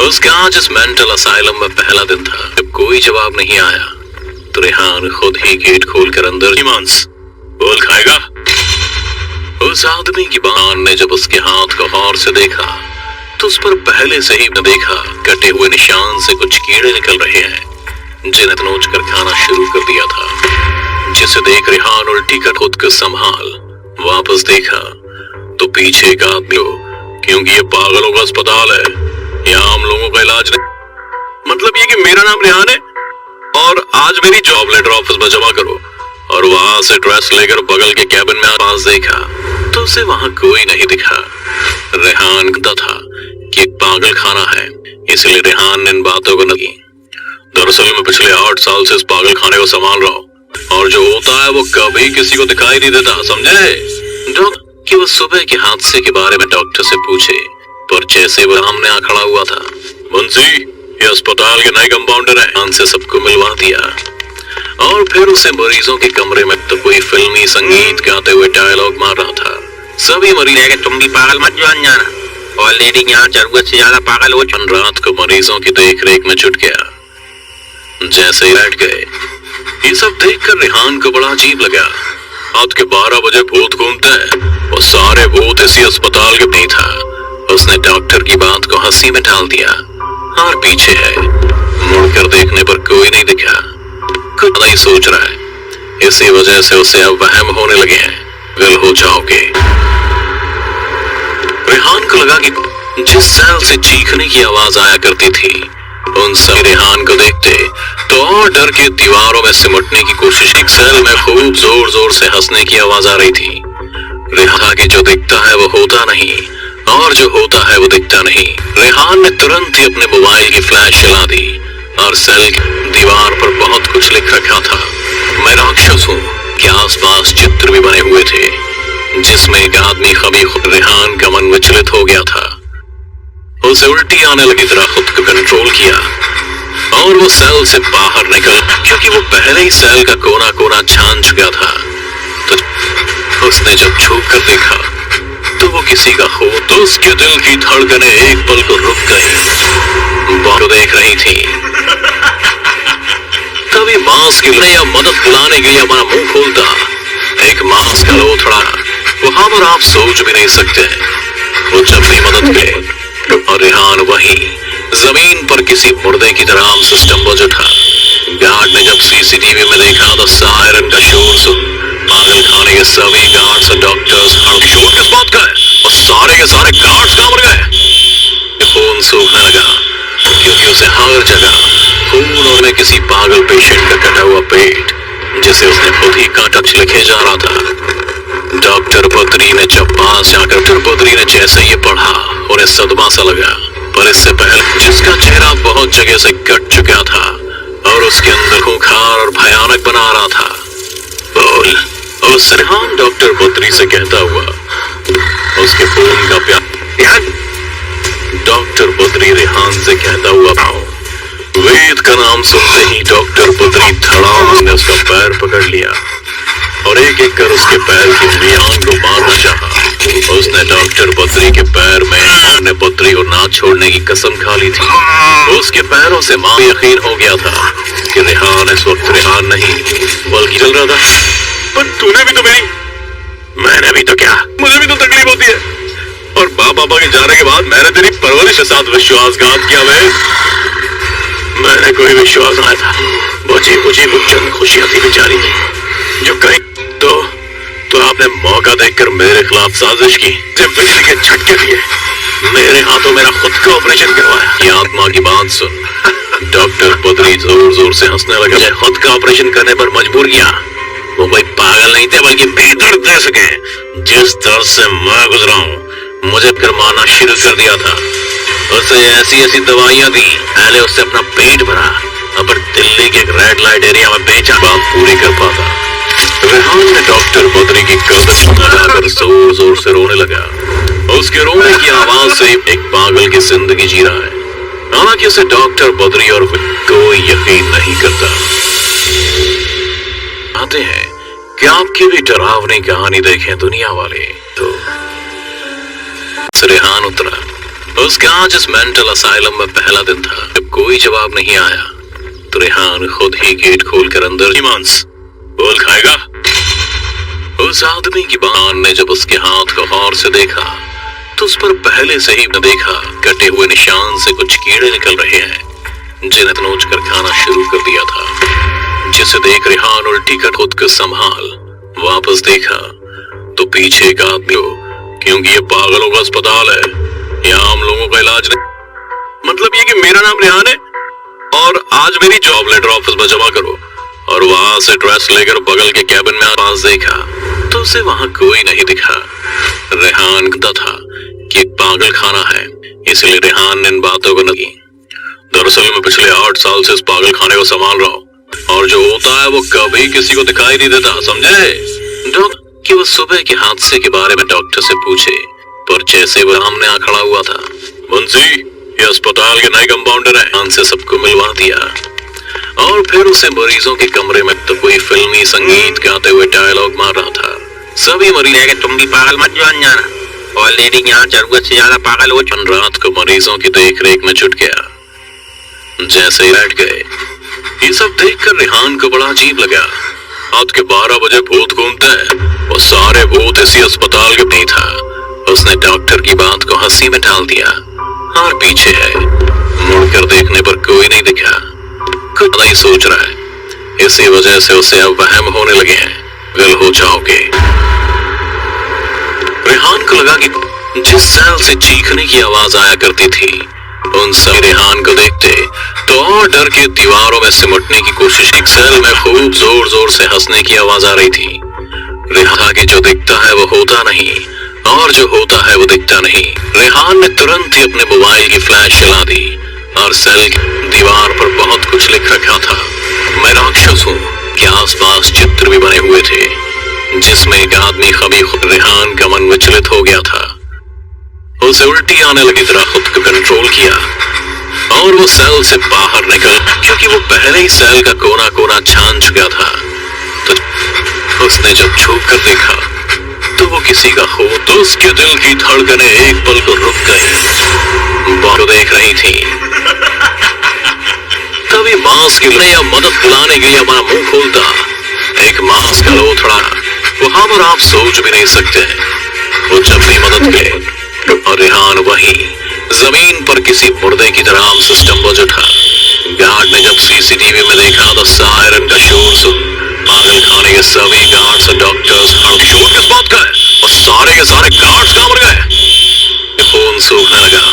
उसका आज इस मेंटल असाइलम में पहला दिन था। जब कोई जवाब नहीं आया तो रेहान खुद ही गेट खोलकर अंदर मांस बोल खाएगा। उस आदमी की बहन ने जब उसके हाथ को गौर से देखा तो उस पर पहले से ही देखा कटे हुए निशान से कुछ कीड़े निकल रहे हैं जिन्हें नोच कर खाना शुरू कर दिया था। जिसे देख रेहान उल्टी कर खुद को संभाल वापस देखा तो पीछे एक आदमी क्योंकि ये पागलों का अस्पताल है, यहाँ हम लोगों का इलाज नहीं। मतलब ये कि मेरा नाम रेहान है और आज मेरी जॉब लेटर ऑफिस में जमा करो। और वहां से ड्रेस लेकर बगल के कैबिन में पास देखा तो उसे वहां कोई नहीं दिखा। रेहान कहता था कि एक पागल खाना है, इसलिए रेहान ने इन बातों को नहीं। दरअसल मैं पिछले 8 साल से इस पागल खाने को संभाल रहा हूँ और जो होता है वो कभी किसी को दिखाई नहीं देता, समझे? डॉक्टर कि वो सुबह के हादसे के बारे में डॉक्टर से पूछे पर जैसे वो सामने आ खड़ा हुआ था, मुंशी ये अस्पताल के नए कंपाउंडर हैं, से सबको मिलवा दिया। और फिर उसे मरीजों के कमरे में तो कोई फिल्मी संगीत गाते हुए डायलॉग मार रहा था। सभी मरीज तुम भी पागल मत जाना, ऑलरेडी यहाँ जरूरत से ज्यादा पागल हो। रात को मरीजों की देख रेख में जुट गया। जैसे ही बैठ गए ये सब देखकर रेहान को बड़ा अजीब लगा। रात के 12 बजे भूत घूमते हैं, वो सारे भूत इसी अस्पताल के नहीं था। उसने डॉक्टर की बात को हंसी में डाल दिया और पीछे है, मुड़कर देखने पर कोई नहीं दिखा। कुछ नहीं सोच रहा है, इसी वजह से उसे अब वहम होने लगे हैं, विल हो जाओगे। रेहान को लगा कि जिस सेल से चीखने की आवाज आया करती थी उन सब रेहान को देखते तो और डर के दीवारों में सिमटने की कोशिश। एक सेल में खूब जोर जोर से हंसने की आवाज आ रही थी। रेहान के जो दिखता है वो होता नहीं और जो होता है वो दिखता नहीं। रेहान ने तुरंत ही अपने मोबाइल की फ्लैश जला दी और सेल की दीवार पर बहुत कुछ लिख रखा था। मैं राक्षस हूँ के आसपास चित्र भी बने हुए थे जिसमें एक आदमी कभी खुद रेहान का मन विचलित हो गया था। उसे उल्टी आने लगी तरह खुद को कंट्रोल किया और वो सेल से बाहर निकल, क्योंकि वो पहले ही सेल का कोना कोना छान चुका था। तो उसने जब छू कर देखा तो वो किसी का हो, तो उसके दिल की धड़कनें एक पल को रुक गई। बाहर देख रही थी तभी मांस के लिए मदद बुलाने के लिए हमारा मुंह खोलता एक मांस का लोथड़ा। वहां पर आप सोच भी नहीं सकते वो जब भी मदद के और रेहान वहीं जमीन पर किसी मुर्दे की तरह आम सिस्टम बज उठा। गार्ड ने जब सीसीटीवी में देखा तो सायरन का शोर सुन पागल खाने के सभी गार्ड्स और डॉक्टर्स शोर किस बात का है और सारे के सारे गार्ड्स कहाँ मर गए। खून सूखने लगा क्योंकि उसे हर जगह खून और किसी पागल पेशेंट का कटा हुआ पेट जिसे उसने खुद ही काटा लिखे जा रहा था। डॉक्टर बद्री ने जब पास जाकर डॉक्टर बद्री ने जैसे ये पढ़ा उन्हें सदमा सा लगा, पर इससे पहले जिसका चेहरा बहुत जगह से कट चुका था और उसके अंदर खूंखार और भयानक बना रहा था। बोल, और रेहान डॉक्टर बद्री से कहता हुआ उसके खून का प्यार। डॉक्टर बद्री रेहान से कहता हुआ वेद का नाम सुनते ही डॉक्टर बद्री धड़ाम ने उसका पैर पकड़ लिया और एक एक कर उसके पैर की उंगलियों को मारना चाहा। उसने डॉक्टर बद्री के पैर में अपने बद्री को ना छोड़ने की कसम खा ली थी। उसके पैरों से मां यकीन हो गया था कि रेहान इस वक्त रेहान नहीं बल्कि चल रहा था। पर तूने भी तो मैंने भी तो क्या, मुझे भी तो तकलीफ होती है और बाबा के जाने के बाद मैंने तेरी परवरिश के साथ विश्वासघात किया। मैंने कोई विश्वास आया था, मुझे कुछ चंद खुशियां थी बेचारी जो कहीं तो आपने मौका देखकर मेरे खिलाफ साजिश की, जब बिजली के झटके दिए, मेरे हाथों मेरा खुद का ऑपरेशन करवाया। ये आत्मा की बात सुन। डॉक्टर बद्री जोर जोर से हंसने लगा। मुझे खुद का ऑपरेशन करने पर मजबूर किया। वो कोई पागल नहीं थे बल्कि बेदर्द दे सके। जिस दर्द से मैं गुजरा हूँ मुझे फिर मारना शुरू कर दिया था। उसे ऐसी दवाइयां दी, पहले उससे अपना पेट भरा, अब दिल्ली के रेड लाइट एरिया में बेचा बात पूरी कर पाता। रेहान ने डॉक्टर बद्री की गर्दन लगाकर जोर जोर से रोने लगा। उसके रोने की आवाज से एक पागल की जिंदगी जी रहा है। हालांकि उसे डॉक्टर बद्री और कोई यकीन नहीं करता। आते हैं कि आपकी भी डरावनी कहानी देखें दुनिया वाले। तो रेहान उतरा اس کا آج اس مینٹل اسائلم میں پہلا دن تھا. جب کوئی جواب نہیں آیا تو ریحان خود ہی گیٹ کھول کر اندر ایمانس بول کھائے گا. اس آدمی کی بہان نے جب اس کے ہاتھ کو غور سے دیکھا تو اس پر پہلے سے ہی نہ دیکھا کٹے ہوئے نشان سے کچھ کیڑے نکل رہے ہیں جنہیں نوچ کر کھانا شروع کر دیا تھا. جسے دیکھ ریحان الٹی کر خود کو سنبھال واپس دیکھا تو پیچھے ایک آدمی ہو, کیونکہ یہ پاگلوں کا اسپتال ہے, یہاں عام لوگوں کا علاج نہیں. مطلب یہ کہ میرا نام ریحان ہے اور آج میری جاب لیٹر آفس میں جمع کرو. اور وہاں سے ڈریس لے کر بغل کے کیبن میں آواز دیکھا تو اسے وہاں کوئی نہیں دکھا. ریحان کہتا تھا کہ ایک پاگل خانہ ہے, اس لیے ریحان نے ان باتوں کو نہ کی. دراصل میں پچھلے 8 سال سے اس پاگل خانے کو سنبھال رہا ہوں اور جو ہوتا ہے وہ کبھی کسی کو دکھائی نہیں دیتا, سمجھے؟ ڈاکٹر کہ وہ صبح کے حادثے کے بارے میں ڈاکٹر سے پوچھے پر جیسے وہ سامنے آ کھڑا ہوا تھا, منسی یہ اسپتال کے نئے کمپاؤنڈر ہیں, ان سے سب کو ملوا دیا. اور پھر اسے مریضوں کے کمرے میں تو کوئی فلمی سنگیت گاتے ہوئے ڈائلاگ مار رہا تھا. سبھی مریض کہ تم بھی پاگل مت جانا, آلریڈی یہاں ضرورت سے زیادہ پاگل ہو. چند رات کو مریضوں کی دیکھ ریکھ میں چھٹ گیا. جیسے ہی بیٹھ گئے یہ سب دیکھ کر ریحان کو بڑا عجیب لگا. رات کے 12 بجے بھوت گھومتے ہیں, وہ سارے بھوت اسی اسپتال کے نہیں تھا. اس نے ڈاکٹر کی بات کو ہنسی میں ڈال دیا. اور پیچھے ہے, مڑ کر دیکھنے پر کوئی نہیں دکھا. کچھ نہیں سوچ رہا ہے, اسی وجہ سے اسے اب وہم ہونے لگے ہیں, گل ہو جاؤ گے. ریحان کو لگا کہ جس سیل سے چیخنے کی آواز آیا کرتی تھی ان سب ریحان کو دیکھتے تو اور ڈر کے دیواروں میں سمٹنے کی کوشش. ایک سیل میں خوب زور زور سے ہنسنے کی آواز آ رہی تھی. ریحان کے جو دکھتا ہے وہ ہوتا نہیں اور جو ہوتا ہے وہ دکھتا نہیں. ریحان نے ترنت ہی اپنے موبائل کی فلیش چلا دی اور سیل کی دیوار پر بہت کچھ لکھ رکھا تھا. میں راکشس ہوں کہ آس پاس چتر بھی بنے ہوئے تھے جس میں ایک آدمی خبی خود. ریحان کا من وچلت ہو گیا تھا. اسے الٹی آنے لگی طرح خود کو کنٹرول کیا اور وہ سیل سے باہر نکل, کیونکہ وہ پہلے ہی سیل کا کونا کونا چھان چکا تھا. تو اس نے جب چھوک کر دیکھا تو وہ کسی کا خون. تو اس کے دل کی دھڑکنیں ایک پل کو رک گئی, بہت دیکھ رہی تھی. تبھی ماس کے لیے مدد بلانے کے لیے ہمارا منہ کھولتا ایک ماس کا لوتھڑا, وہاں پر آپ سوچ بھی نہیں سکتے. وہ جب بھی مدد کے اور ریحان وہی زمین پر کسی مردے کی طرح سسٹم بج اٹھا. گارڈ نے جب CCTV میں دیکھا تو سائرن کا شور سن پاگل خانے کے سبھی گارڈز اور ڈاکٹرز شور کس بات کا ہے, اور سارے کے سارے گارڈز کہاں مر گئے. خون سوکھنے لگا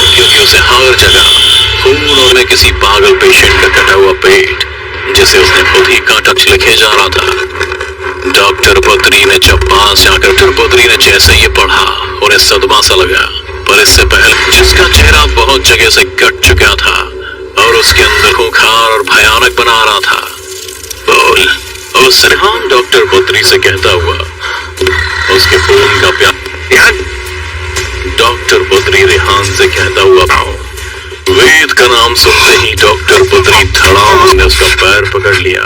کیونکہ اسے ہر جگہ خون اور میں کسی پاگل پیشنٹ کا کٹا ہوا پیٹ جسے اس نے خود ہی کاٹا چھلکے جا رہا تھا. ڈاکٹر بدری نے جب پاس جا کر بدری نے جیسے یہ پڑھا انہیں صدمہ سا لگا, پر اس سے پہلے جس کا چہرہ بہت جگہ سے کٹ چکا تھا اور اس کے اندر خونخار اور بھیانک بنا رہا تھا. بول, اس ریحان ڈاکٹر بدری سے کہتا ہوا اس کے خون کا پیار. ڈاکٹر بدری ریحان سے کہتا ہوا. وید کا نام سنتے ہی ڈاکٹر بدری دھڑام نے اس کا پیر پکڑ لیا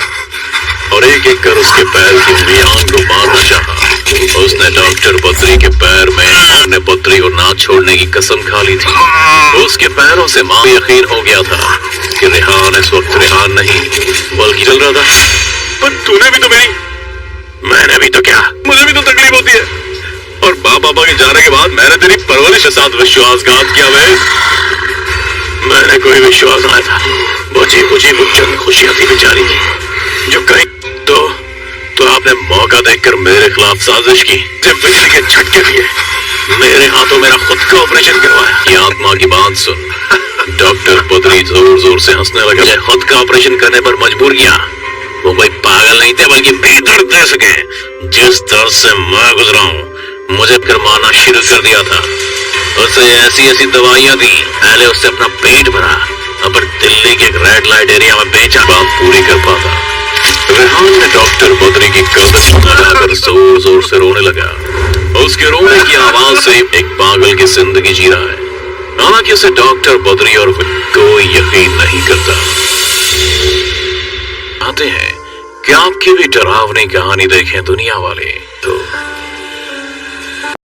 اور ایک ایک کر اس کے پیر کی انگلیاں کو مارنا چاہا. اس نے ڈاکٹر بدری کے پیر میں اپنے بدری کو نہ چھوڑنے کی قسم کھا لی تھی. اس کے پیروں سے ماں یقین ہو گیا تھا کہ ریحان اس وقت ریحان نہیں بلکہ چل رہا تھا. پر تو نے بھی تو میری, میں نے بھی تو کیا, مجھے بھی تو تکلیف ہوتی ہے. اور بابا کے جانے کے بعد میں نے تیری پرورش کے ساتھ وشواس گھات کیا. میں نے کوئی وشواس نہ تھا. مجھے چند خوشیاں تھی بیچاری کی جو کہیں تو آپ نے موقع دیکھ کر میرے خلاف سازش کی. جب بجلی کے جھٹکے دیے میرے ہاتھوں میرا خود کا آپریشن کروایا. یہ آتما کی بات سن. ڈاکٹر بدری زور زور سے ہنسنے لگا. مجھے خود کا آپریشن کرنے پر مجبور کیا. وہ کوئی پاگل نہیں تھے بلکہ بے درد دے سکے. جس درد سے میں گزرا ہوں مجھے گرمانا شروع کر دیا تھا. اسے ایسی دوائیاں دی, پہلے اس سے اپنا پیٹ بھرا اور دلی کے ریڈ لائٹ ایریا میں بیچا بات پوری کر پاتا. ریحان نے ڈاکٹر بدری کی گردن لگا کر زور زور سے رونے لگا. اس کے رونے کی آواز سے ایک پاگل کی زندگی جی رہا ہے, حالانکہ اسے ڈاکٹر بدری اور کوئی یقین نہیں کرتا. آتے ہیں کہ آپ کی بھی ڈراؤنی کہانی دیکھیں دنیا والے.